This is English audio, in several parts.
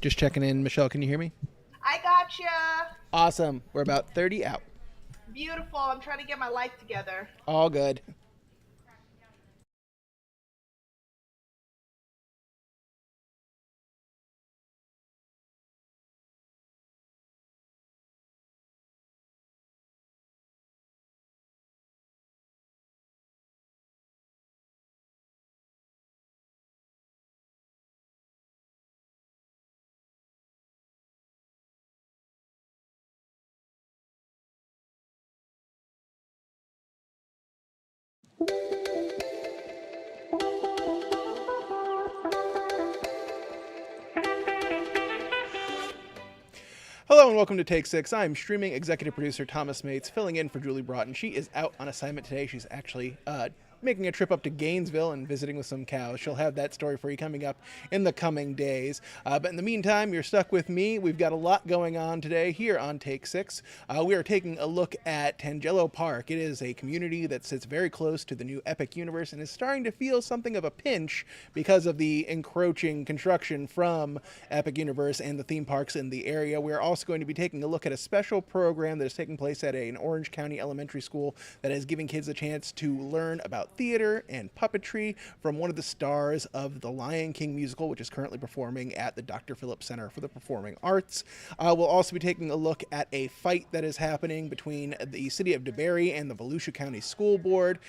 Just checking in. Michelle, can you hear me? I gotcha. Awesome. We're about 30 out. Beautiful. I'm trying to get my life together. All good. Hello and welcome to Take Six. I'm streaming executive producer Thomas Mates, filling in for Julie Broughton. She is out on assignment today. She's actually making a trip up to Gainesville and visiting with some cows. She'll have that story for you coming up in the coming days. But in the meantime, you're stuck with me. We've got a lot going on today here on Take Six. We are taking a look at Tangelo Park. It is a community that sits very close to the new Epic universe and is starting to feel something of a pinch because of the encroaching construction from Epic Universe and the theme parks in the area. We're also going to be taking a look at a special program that is taking place at an Orange County elementary school that is giving kids a chance to learn about theater and puppetry from one of the stars of the Lion King musical, which is currently performing at the Dr. Phillips Center for the Performing Arts. We'll also be taking a look at a fight that is happening between the city of DeBary and the Volusia County School Board.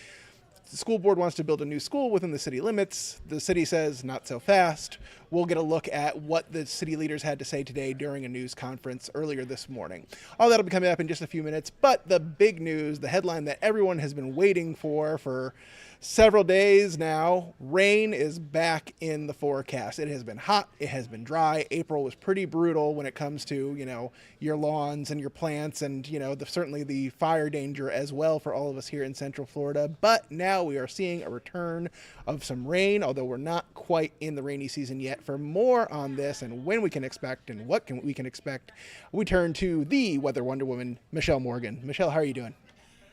The school board wants to build a new school within the city limits. The city says not so fast. We'll get a look at what the city leaders had to say today during a news conference earlier this morning. All that'll be coming up in just a few minutes, but the big news, the headline that everyone has been waiting for several days now, rain is back in the forecast. It has been hot, it has been dry. April was pretty brutal when it comes to, your lawns and your plants and, certainly the fire danger as well for all of us here in Central Florida. But now we are seeing a return of some rain, although we're not quite in the rainy season yet. For more on this and when we can expect and we can expect, we turn to the Weather Wonder Woman, Michelle Morgan. Michelle, how are you doing?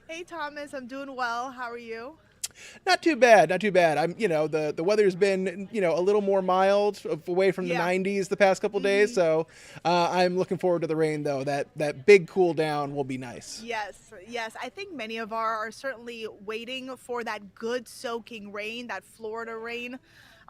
Hey, Thomas. I'm doing well. How are you? Not too bad, not too bad. The weather's been, a little more mild away from the Yeah. 90s the past couple days. Mm-hmm. So I'm looking forward to the rain, though. That big cool down will be nice. Yes, yes. I think many of our are certainly waiting for that good soaking rain, that Florida rain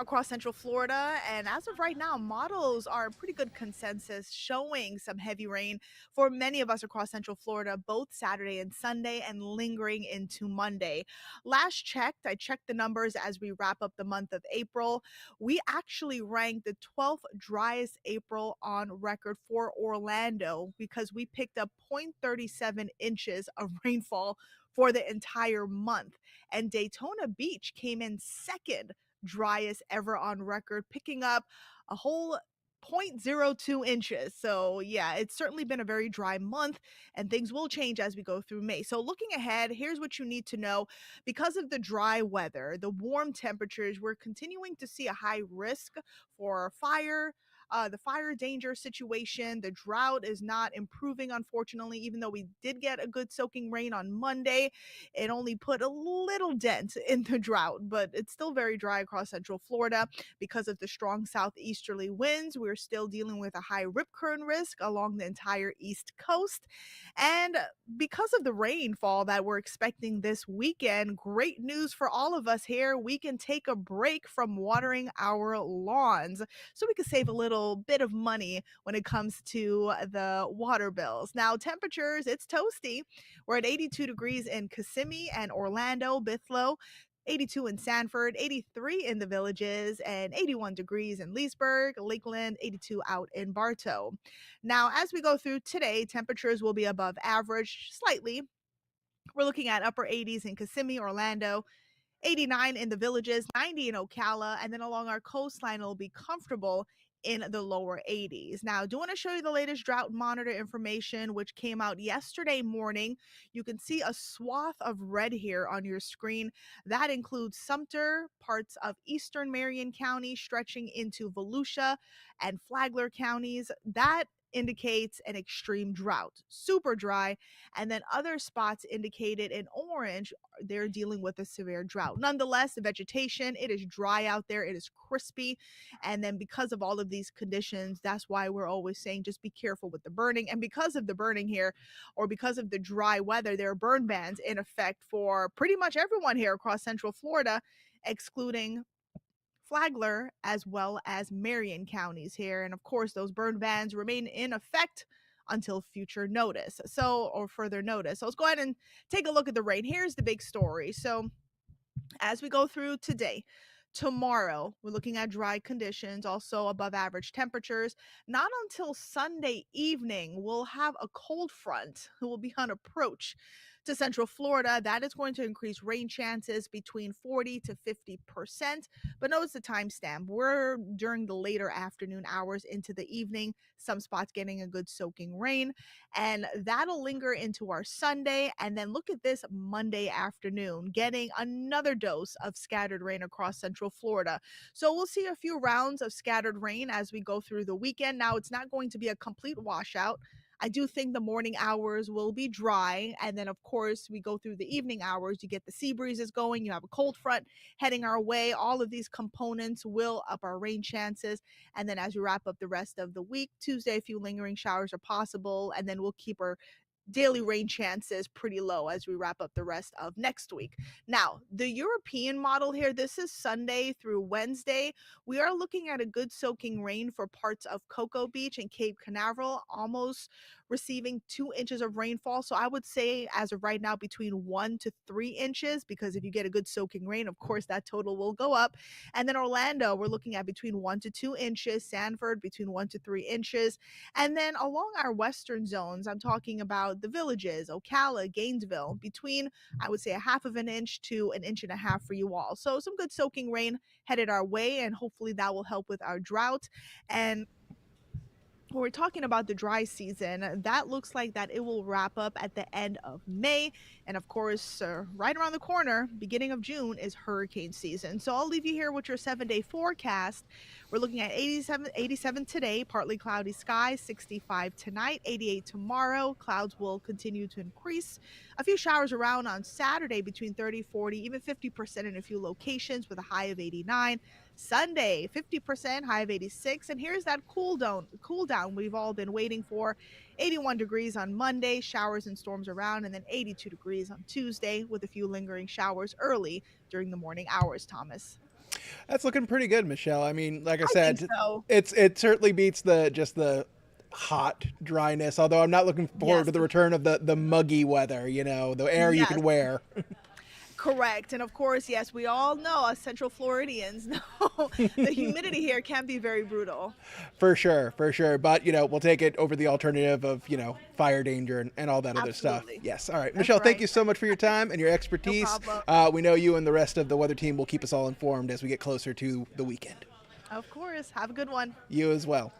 across Central Florida. And as of right now, models are a pretty good consensus showing some heavy rain for many of us across Central Florida, both Saturday and Sunday, and lingering into Monday. Last checked, I checked the numbers as we wrap up the month of April. We actually ranked the 12th driest April on record for Orlando because we picked up 0.37 inches of rainfall for the entire month. And Daytona Beach came in second driest ever on record, picking up a whole zero point zero 0.02 inches. So, yeah, it's certainly been a very dry month, and things will change as we go through May. So, looking ahead, here's what you need to know. Because of the dry weather, the warm temperatures, we're continuing to see a high risk for fire. The fire danger situation, the drought is not improving, unfortunately, even though we did get a good soaking rain on Monday. It only put a little dent in the drought, but it's still very dry across Central Florida because of the strong southeasterly winds. We're still dealing with a high rip current risk along the entire East Coast. And because of the rainfall that we're expecting this weekend, great news for all of us here. We can take a break from watering our lawns so we can save a little bit of money when it comes to the water bills. Now, temperatures, it's toasty. We're at 82 degrees in Kissimmee and Orlando, Bithlo. 82 in Sanford, 83 in the Villages, and 81 degrees in Leesburg, Lakeland, 82 out in Bartow. Now, as we go through today, temperatures will be above average slightly. We're looking at upper 80s in Kissimmee, Orlando, 89 in the Villages, 90 in Ocala, and then along our coastline, it'll be comfortable in the lower 80s. Now, I do want to show you the latest drought monitor information, which came out yesterday morning. You can see a swath of red here on your screen. That includes Sumter, parts of eastern Marion County, stretching into Volusia, and Flagler counties, that indicates an extreme drought, super dry. And then other spots indicated in orange, they're dealing with a severe drought. Nonetheless, the vegetation, it is dry out there, it is crispy. And then because of all of these conditions, that's why we're always saying just be careful with the burning. And because of the burning here, or because of the dry weather, there are burn bans in effect for pretty much everyone here across Central Florida, excluding Flagler as well as Marion counties here. And of course, those burn bans remain in effect until future notice. So, or further notice. So let's go ahead and take a look at the rain. Here's the big story. So, as we go through today, tomorrow, we're looking at dry conditions, also above average temperatures. Not until Sunday evening, we'll have a cold front who will be on approach to Central Florida. That is going to increase rain chances between 40 to 50%. But notice the timestamp. We're during the later afternoon hours into the evening, some spots getting a good soaking rain, and that'll linger into our Sunday. And then look at this Monday afternoon, getting another dose of scattered rain across Central Florida. So we'll see a few rounds of scattered rain as we go through the weekend. Now, it's not going to be a complete washout. I do think the morning hours will be dry. And then, of course, we go through the evening hours. You get the sea breezes going. You have a cold front heading our way. All of these components will up our rain chances. And then as we wrap up the rest of the week, Tuesday, a few lingering showers are possible. And then we'll keep our daily rain chances pretty low as we wrap up the rest of next week. Now, the European model here, this is Sunday through Wednesday. We are looking at a good soaking rain for parts of Cocoa Beach and Cape Canaveral, almost receiving 2 inches of rainfall. So I would say as of right now, between 1 to 3 inches, because if you get a good soaking rain, of course, that total will go up. And then Orlando, we're looking at between 1 to 2 inches, Sanford between 1 to 3 inches. And then along our western zones, I'm talking about the villages, Ocala, Gainesville, between, I would say, a half of an inch to an inch and a half for you all. So some good soaking rain headed our way, and hopefully that will help with our drought. And when we're talking about the dry season, that looks like that it will wrap up at the end of May. And of course, right around the corner, beginning of June, is hurricane season. So I'll leave you here with your 7-day forecast. We're looking at 87 today, partly cloudy skies, 65 tonight, 88 tomorrow. Clouds will continue to increase. A few showers around on Saturday between 30, 40, even 50% in a few locations with a high of 89. Sunday, 50%, high of 86. And here's that cool down we've all been waiting for. 81 degrees on Monday, showers and storms around, and then 82 degrees on Tuesday with a few lingering showers early during the morning hours, Thomas. That's looking pretty good, Michelle. I mean, like I I think said, so. it certainly beats the hot dryness. Although I'm not looking forward Yes. to the return of the muggy weather. The air you Yes. can wear. Correct. And of course, yes, we all know, us Central Floridians know the humidity here can be very brutal. For sure, for sure. But, we'll take it over the alternative of, fire danger and all that other stuff. Absolutely. Yes. All right. That's Michelle, thank right. you so much for your time and your No expertise. problem. We know you and the rest of the weather team will keep us all informed as we get closer to the weekend. Of course. Have a good one. You as well.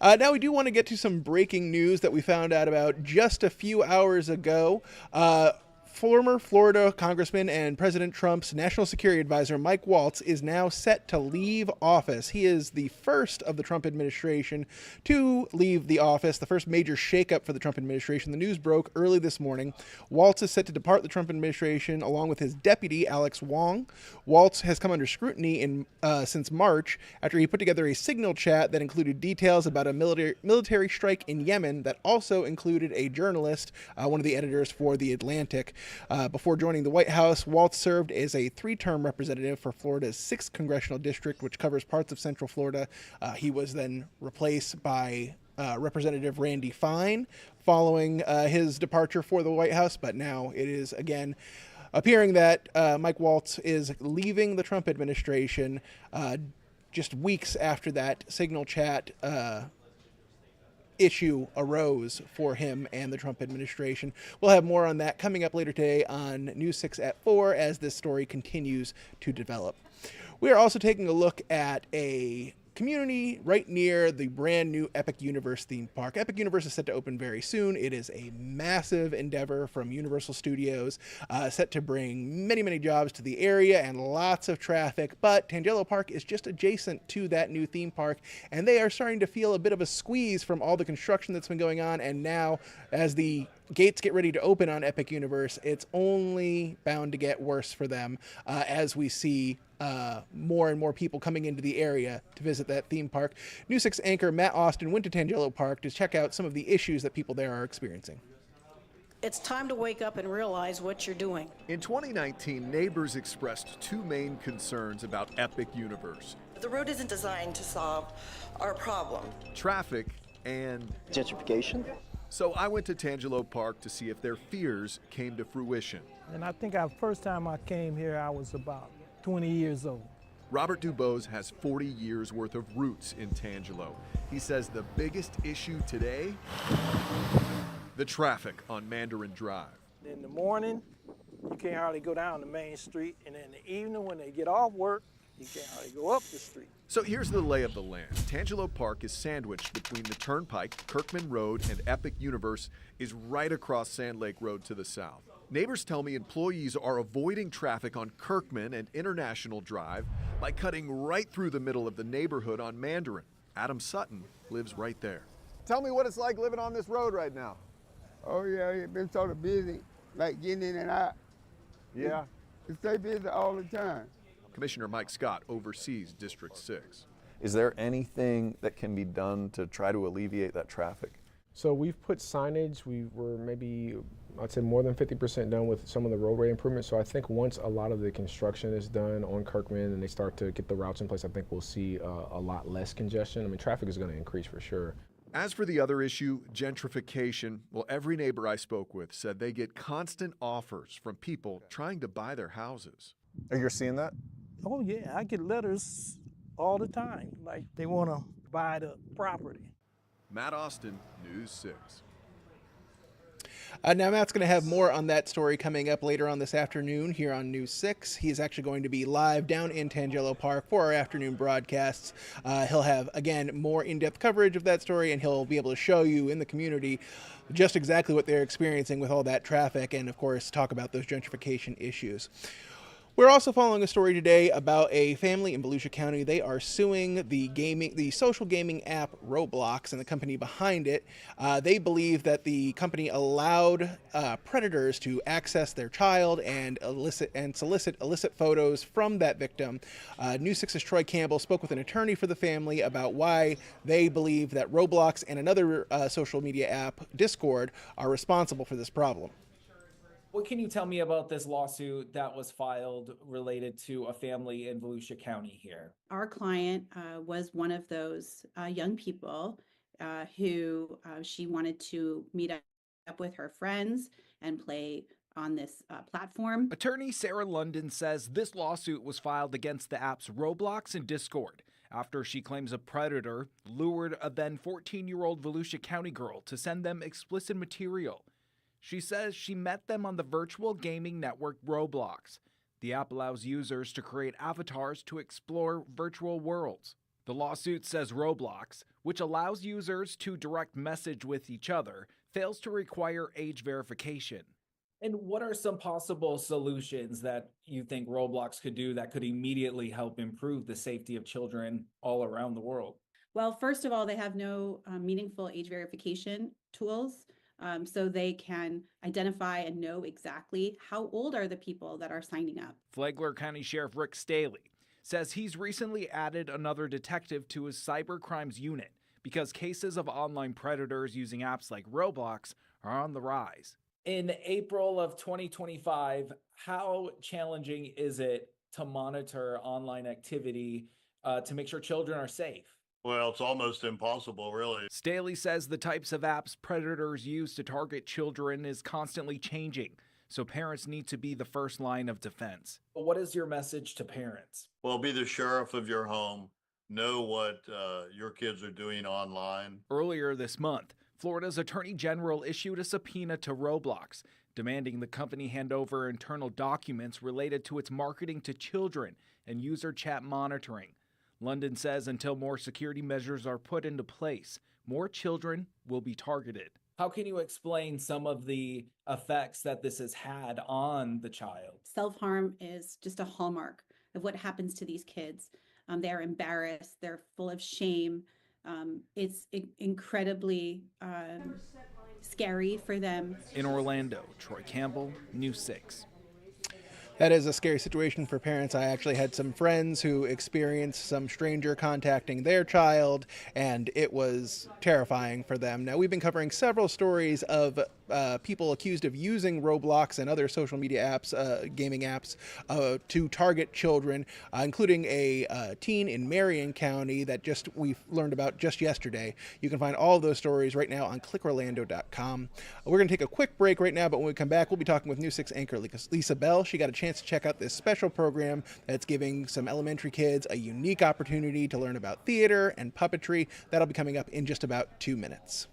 Now we do want to get to some breaking news that we found out about just a few hours ago. Former Florida Congressman and President Trump's National Security Advisor Mike Waltz is now set to leave office. He is the first of the Trump administration to leave the office, the first major shakeup for the Trump administration. The news broke early this morning. Waltz is set to depart the Trump administration along with his deputy, Alex Wong. Waltz has come under scrutiny since March after he put together a signal chat that included details about a military strike in Yemen that also included a journalist, one of the editors for The Atlantic. Before joining the White House, Waltz served as a 3-term representative for Florida's 6th congressional district, which covers parts of Central Florida. He was then replaced by Representative Randy Fine following his departure for the White House, but now it is again appearing that Mike Waltz is leaving the Trump administration just weeks after that signal chat issue arose for him and the Trump administration. We'll have more on that coming up later today on News 6 at 4 as this story continues to develop. We are also taking a look at a community right near the brand new Epic Universe theme park. Epic Universe is set to open very soon. It is a massive endeavor from Universal Studios, set to bring many, many jobs to the area and lots of traffic. But Tangelo Park is just adjacent to that new theme park, and they are starting to feel a bit of a squeeze from all the construction that's been going on. And now, as the gates get ready to open on Epic Universe, it's only bound to get worse for them, as we see more and more people coming into the area to visit that theme park. News 6 anchor Matt Austin went to Tangelo Park to check out some of the issues that people there are experiencing. It's time to wake up and realize what you're doing. In 2019, neighbors expressed two main concerns about Epic Universe: The road isn't designed to solve our problem. traffic and gentrification. So I went to Tangelo Park to see if their fears came to fruition. And I think the first time I came here, I was about 20 years old. Robert Dubose has 40 years worth of roots in Tangelo. He says the biggest issue today, the traffic on Mandarin Drive. In the morning, you can't hardly go down the main street. And in the evening, when they get off work, you can't hardly go up the street. So here's the lay of the land. Tangelo Park is sandwiched between the Turnpike, Kirkman Road, and Epic Universe is right across Sand Lake Road to the south. Neighbors tell me employees are avoiding traffic on Kirkman and International Drive by cutting right through the middle of the neighborhood on Mandarin. Adam Sutton lives right there. Tell me what it's like living on this road right now. Oh yeah, it's been sort of busy, like getting in and out. Yeah. It stay busy all the time. Commissioner Mike Scott oversees District 6. Is there anything that can be done to try to alleviate that traffic? So we've put signage. We were maybe, I'd say, more than 50% done with some of the roadway improvements. So I think once a lot of the construction is done on Kirkman and they start to get the routes in place, I think we'll see a lot less congestion. I mean, traffic is going to increase for sure. As for the other issue, gentrification, well, every neighbor I spoke with said they get constant offers from people trying to buy their houses. Are you seeing that? Oh yeah, I get letters all the time, like they want to buy the property. Matt Austin, News 6. Now, Matt's going to have more on that story coming up later on this afternoon here on News 6. He is actually going to be live down in Tangelo Park for our afternoon broadcasts. He'll have, again, more in-depth coverage of that story, and he'll be able to show you in the community just exactly what they're experiencing with all that traffic and, of course, talk about those gentrification issues. We're also following a story today about a family in Volusia County. They are suing the social gaming app Roblox and the company behind it. They believe that the company allowed predators to access their child and solicit illicit photos from that victim. News 6's Troy Campbell spoke with an attorney for the family about why they believe that Roblox and another social media app, Discord, are responsible for this problem. What can you tell me about this lawsuit that was filed related to a family in Volusia County here? Our client was one of those young people who she wanted to meet up with her friends and play on this platform. Attorney Sarah London says this lawsuit was filed against the apps Roblox and Discord after she claims a predator lured a then 14-year-old Volusia County girl to send them explicit material. She says she met them on the virtual gaming network Roblox. The app allows users to create avatars to explore virtual worlds. The lawsuit says Roblox, which allows users to direct message with each other, fails to require age verification. And what are some possible solutions that you think Roblox could do that could immediately help improve the safety of children all around the world? Well, first of all, they have no meaningful age verification tools. So they can identify and know exactly how old are the people that are signing up. Flagler County Sheriff Rick Staley says he's recently added another detective to his cyber crimes unit because cases of online predators using apps like Roblox are on the rise. In April of 2025, how challenging is it to monitor online activity to make sure children are safe? Well, it's almost impossible, really. Staley says the types of apps predators use to target children is constantly changing, so parents need to be the first line of defense. What is your message to parents? Well, be the sheriff of your home. Know what your kids are doing online. Earlier this month, Florida's Attorney General issued a subpoena to Roblox, demanding the company hand over internal documents related to its marketing to children and user chat monitoring. London says until more security measures are put into place, more children will be targeted. How can you explain some of the effects that this has had on the child? Self-harm is just a hallmark of what happens to these kids. They're embarrassed, they're full of shame. It's incredibly scary for them. In Orlando, Troy Campbell, News 6. That is a scary situation for parents. I actually had some friends who experienced some stranger contacting their child, and it was terrifying for them. Now, we've been covering several stories of people accused of using Roblox and other social media apps, gaming apps, to target children, including a teen in Marion County that we learned about just yesterday. You can find all of those stories right now on clickorlando.com. We're going to take a quick break right now, but when we come back, we'll be talking with News 6 anchor Lisa Bell. She got a chance to check out this special program that's giving some elementary kids a unique opportunity to learn about theater and puppetry. That'll be coming up in just about 2 minutes.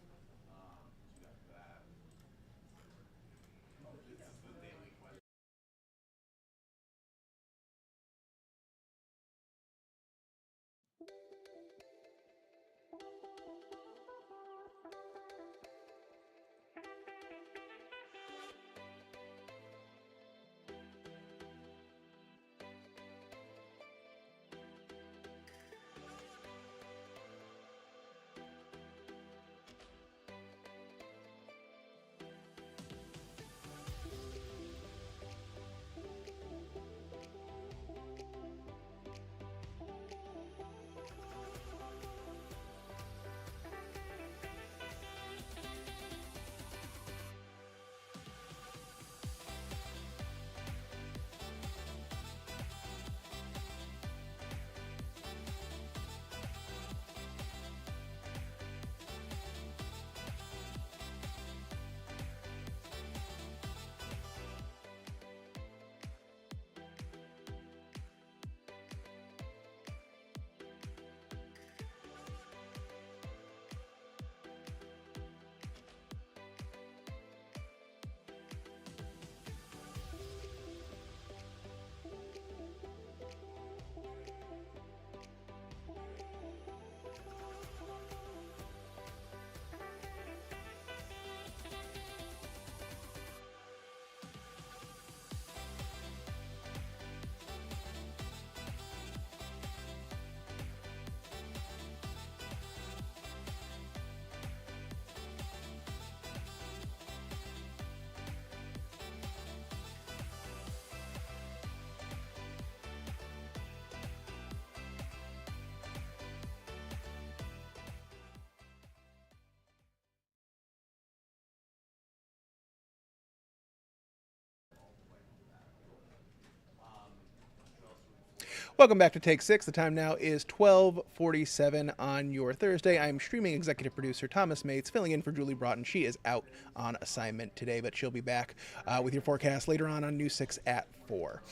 Welcome back to Take 6. The time now is 12:47 on your Thursday. I'm streaming executive producer Thomas Mates, filling in for Julie Broughton. She is out on assignment today, but she'll be back with your forecast later on News 6 at 4.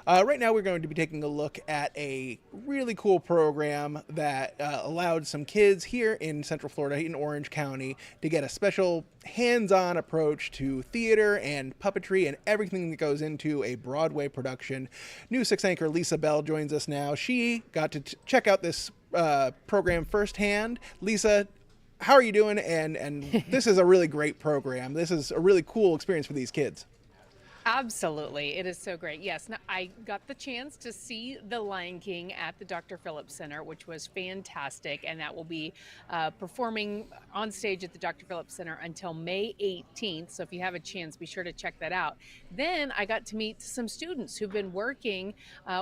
Right now, we're going to be taking a look at a really cool program that allowed some kids here in Central Florida, in Orange County, to get a special hands-on approach to theater and puppetry and everything that goes into a Broadway production. News 6 anchor Lisa Bell joins us now. She got to check out this program firsthand. Lisa, how are you doing? And this is a really great program. This is a really cool experience for these kids. Absolutely. It is so great. Yes. Now, I got the chance to see The Lion King at the Dr. Phillips Center, which was fantastic. And that will be performing on stage at the Dr. Phillips Center until May 18th. So if you have a chance, be sure to check that out. Then I got to meet some students who've been working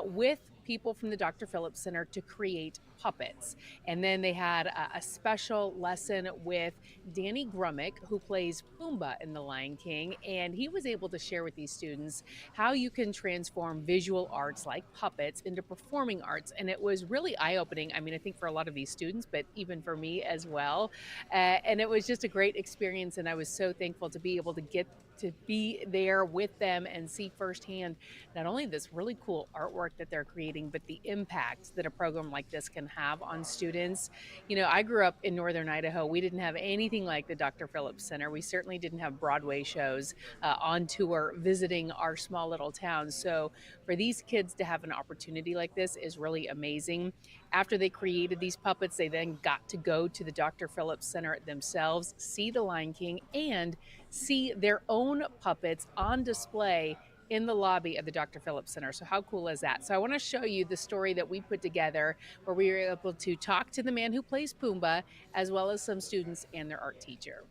with people from the Dr. Phillips Center to create puppets. And then they had a special lesson with Danny Grummick, who plays Pumbaa in The Lion King. And he was able to share with these students how you can transform visual arts like puppets into performing arts. And it was really eye-opening. I mean, I think for a lot of these students, but even for me as well. And it was just a great experience. And I was so thankful to be able to get to be there with them and see firsthand not only this really cool artwork that they're creating, but the impact that a program like this can can have on students. You know, I grew up in Northern Idaho. We didn't have anything like the Dr. Phillips Center. We certainly didn't have Broadway shows on tour visiting our small little towns. So for these kids to have an opportunity like this is really amazing. After they created these puppets, they then got to go to the Dr. Phillips Center themselves, see the Lion King, and see their own puppets on display in the lobby of the Dr. Phillips Center. So how cool is that? So I want to show you the story that we put together where we were able to talk to the man who plays Pumbaa, as well as some students and their art teacher.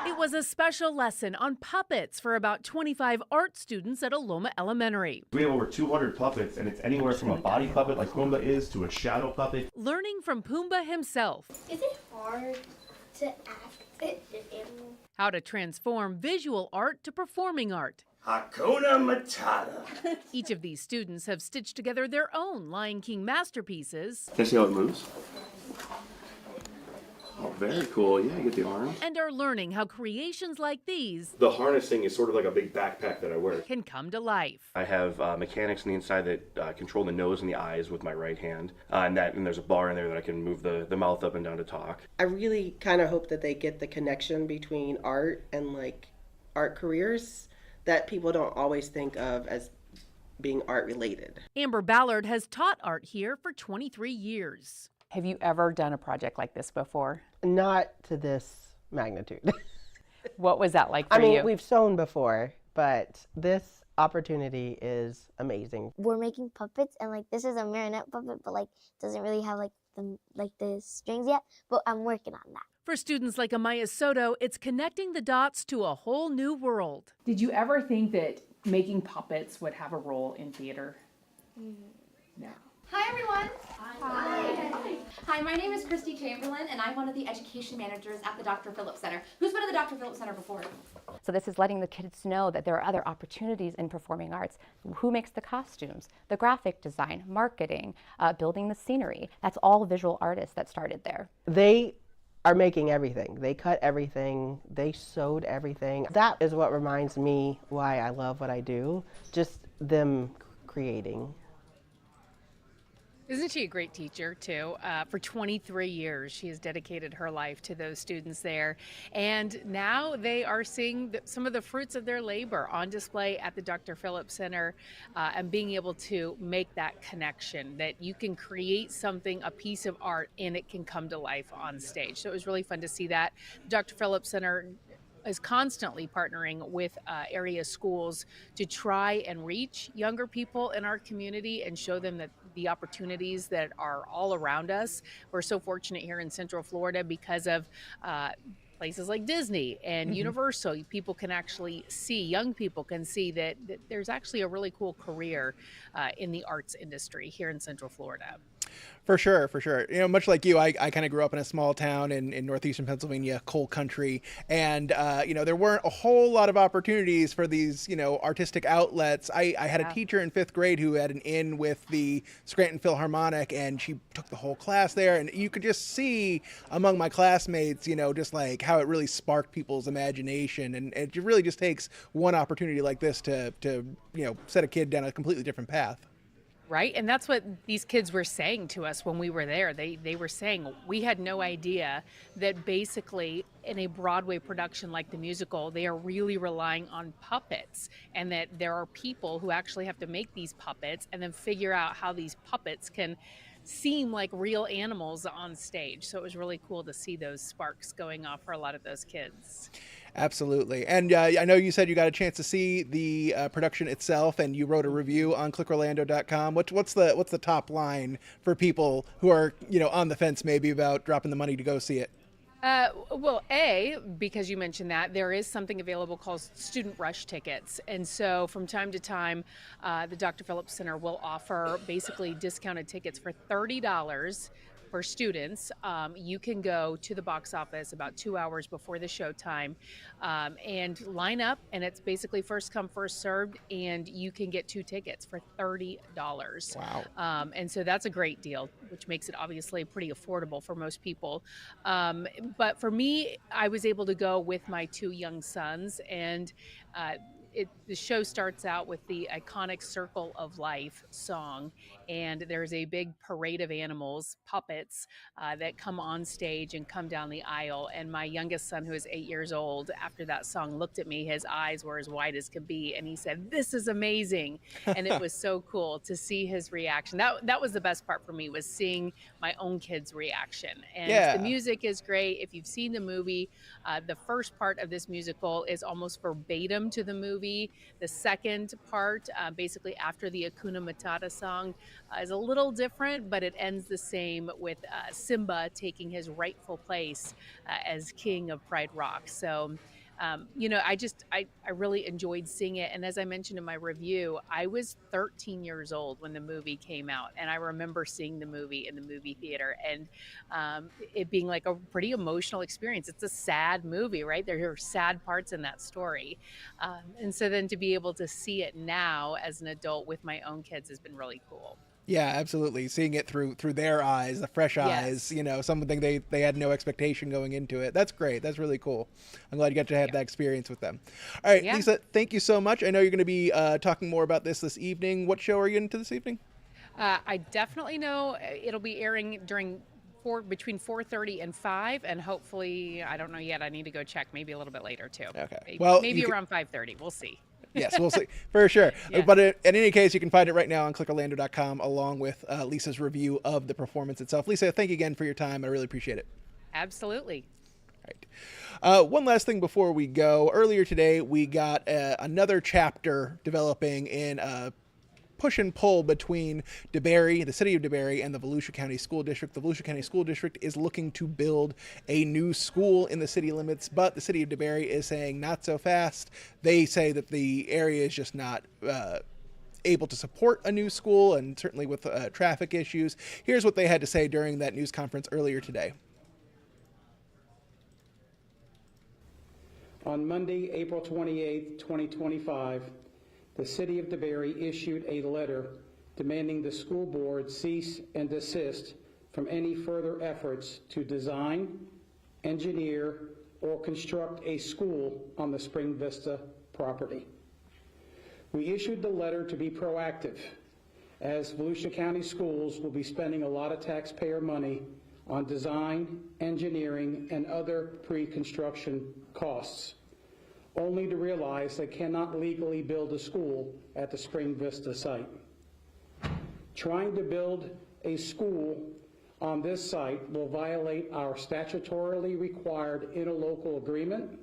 It was a special lesson on puppets for about 25 art students at Aloma Elementary. We have over 200 puppets, and it's anywhere from a body puppet like Pumbaa is to a shadow puppet. Learning from Pumbaa himself. Is it hard to act an animal? How to transform visual art to performing art. Hakuna Matata. Each of these students have stitched together their own Lion King masterpieces. Can I see how it moves? Oh, very cool. Yeah, you get the arms. And are learning how creations like these The harnessing is sort of like a big backpack that I wear. can come to life. I have mechanics on the inside that control the nose and the eyes with my right hand. And there's a bar in there that I can move the mouth up and down to talk. I really kind of hope that they get the connection between art and like art careers that people don't always think of as being art related. Amber Ballard has taught art here for 23 years. Have you ever done a project like this before? Not to this magnitude. What was that like for I mean, you? we've sewn before, but this opportunity is amazing. We're making puppets, and like this is a marionette puppet, but like doesn't really have like the strings yet. But I'm working on that. For students like Amaya Soto, it's connecting the dots to a whole new world. Did you ever think that making puppets would have a role in theater? No. Hi everyone. Hi. Hi, my name is Christy Chamberlain and I'm one of the education managers at the Dr. Phillips Center. Who's been at the Dr. Phillips Center before? So this is letting the kids know that there are other opportunities in performing arts. Who makes the costumes, the graphic design, marketing, building the scenery. That's all visual artists that started there. They are making everything. They cut everything. They sewed everything. That is what reminds me why I love what I do. Just them creating. Isn't she a great teacher, too? For 23 years, she has dedicated her life to those students there. And now they are seeing some of the fruits of their labor on display at the Dr. Phillips Center and being able to make that connection that you can create something, a piece of art, and it can come to life on stage. So it was really fun to see that. The Dr. Phillips Center is constantly partnering with area schools to try and reach younger people in our community and show them that the opportunities that are all around us. We're so fortunate here in Central Florida because of places like Disney and Universal. People can actually see, young people can see that there's actually a really cool career in the arts industry here in Central Florida. For sure, for sure. You know, much like you, I kind of grew up in a small town in northeastern Pennsylvania, coal country, and you know, there weren't a whole lot of opportunities for these, you know, artistic outlets. I had a teacher in 5th grade who had an in with the Scranton Philharmonic, and she took the whole class there, and you could just see among my classmates, you know, just like how it really sparked people's imagination, and it really just takes one opportunity like this to you know, set a kid down a completely different path. Right. And that's what these kids were saying to us when we were there. They were saying we had no idea that basically in a Broadway production like the musical, they are really relying on puppets, and that there are people who actually have to make these puppets and then figure out how these puppets can seem like real animals on stage. So it was really cool to see those sparks going off for a lot of those kids. Absolutely. And I know you said you got a chance to see the production itself, and you wrote a review on clickorlando.com. What's the top line for people who are, you know, on the fence maybe about dropping the money to go see it? Well, because you mentioned that, there is something available called Student Rush tickets. And so from time to time, the Dr. Phillips Center will offer basically discounted tickets for $30 for students. You can go to the box office about 2 hours before the show time and line up, and it's basically first come, first served, and you can get 2 tickets for $30. Wow. And so that's a great deal, which makes it obviously pretty affordable for most people. But for me, I was able to go with my 2 young sons, and the show starts out with the iconic Circle of Life song, and there's a big parade of animals, puppets, that come on stage and come down the aisle. And my youngest son, who is 8 years old, after that song looked at me, his eyes were as wide as could be, and he said, "This is amazing." And it was so cool to see his reaction. That was the best part for me, was seeing my own kids' reaction. And the Yeah. music is great. If you've seen the movie, the first part of this musical is almost verbatim to the movie. The second part, basically after the Hakuna Matata song, is a little different, but it ends the same with Simba taking his rightful place as king of Pride Rock. So, I really enjoyed seeing it. And as I mentioned in my review, I was 13 years old when the movie came out. And I remember seeing the movie in the movie theater and it being like a pretty emotional experience. It's a sad movie, right? There are sad parts in that story. And so then to be able to see it now as an adult with my own kids has been really cool. Yeah, absolutely. Seeing it through their eyes, the fresh eyes, Yes. something they had no expectation going into it. That's great. That's really cool. I'm glad you got to have that experience with them. All right, Yeah. Lisa, thank you so much. I know you're going to be talking more about this evening. What show are you into this evening? I definitely know it'll be airing between 4:30 and 5, and hopefully, I don't know yet. I need to go check. Maybe a little bit later too. Okay. Maybe, Well, maybe you around 5:30. We'll see. Yes, we'll see for sure. Yeah. But in any case, you can find it right now on clickorlando.com along with Lisa's review of the performance itself. Lisa, thank you again for your time. I really appreciate it. Absolutely. One last thing before we go. Earlier today, we got another chapter developing in push and pull between DeBerry, the city of DeBerry, and the Volusia County School District. The Volusia County School District is looking to build a new school in the city limits, but the city of DeBerry is saying not so fast. They say that the area is just not able to support a new school, and certainly with traffic issues. Here's what they had to say during that news conference earlier today. On Monday, April 28, 2025, the City of DeBerry issued a letter demanding the school board cease and desist from any further efforts to design, engineer, or construct a school on the Spring Vista property. We issued the letter to be proactive, as Volusia County Schools will be spending a lot of taxpayer money on design, engineering, and other pre-construction costs, only to realize they cannot legally build a school at the Spring Vista site. Trying to build a school on this site will violate our statutorily required interlocal agreement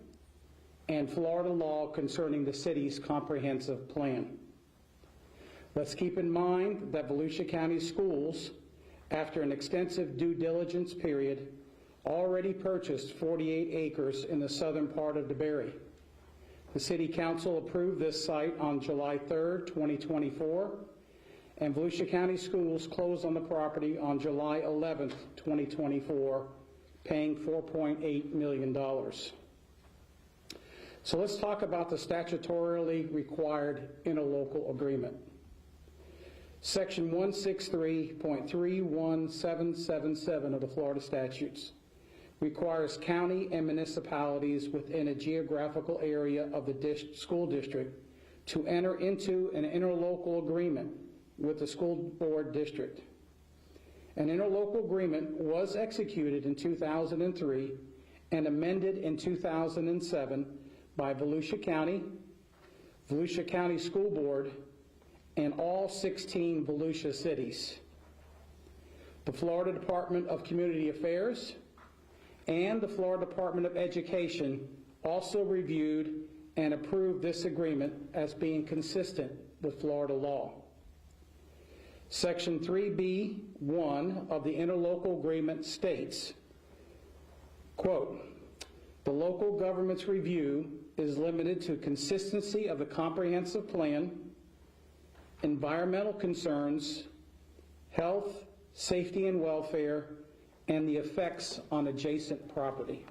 and Florida law concerning the city's comprehensive plan. Let's keep in mind that Volusia County Schools, after an extensive due diligence period, already purchased 48 acres in the southern part of DeBerry. The City Council approved this site on July 3rd, 2024, and Volusia County Schools closed on the property on July 11th, 2024, paying $4.8 million. So let's talk about the statutorily required interlocal agreement. Section 163.31777 of the Florida statutes requires county and municipalities within a geographical area of the school district to enter into an interlocal agreement with the school board district. An interlocal agreement was executed in 2003 and amended in 2007 by Volusia County School Board, and all 16 Volusia cities. The Florida Department of Community Affairs and the Florida Department of Education also reviewed and approved this agreement as being consistent with Florida law. Section 3B1 of the interlocal agreement states, quote, "The local government's review is limited to consistency of the comprehensive plan, environmental concerns, health, safety and welfare, and the effects on adjacent property."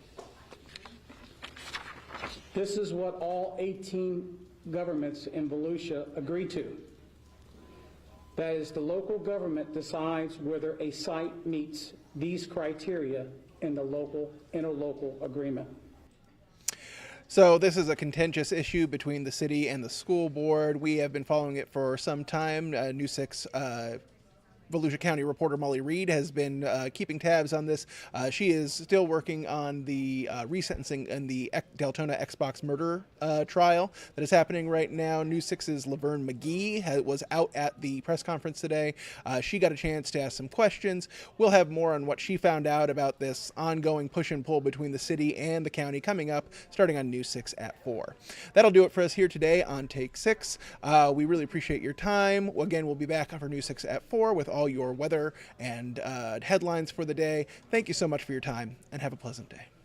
This is what all 18 governments in Volusia agree to. That is, the local government decides whether a site meets these criteria in the local interlocal agreement. So this is a contentious issue between the city and the school board. We have been following it for some time. New 6 Volusia County reporter Molly Reed has been keeping tabs on this. She is still working on the resentencing in the Deltona Xbox murder trial that is happening right now. News 6's Laverne McGee was out at the press conference today. She got a chance to ask some questions. We'll have more on what she found out about this ongoing push and pull between the city and the county coming up, starting on News 6 at 4. That'll do it for us here today on Take 6. We really appreciate your time. Again, we'll be back for News 6 at 4 with all your weather and headlines for the day. Thank you so much for your time, and have a pleasant day.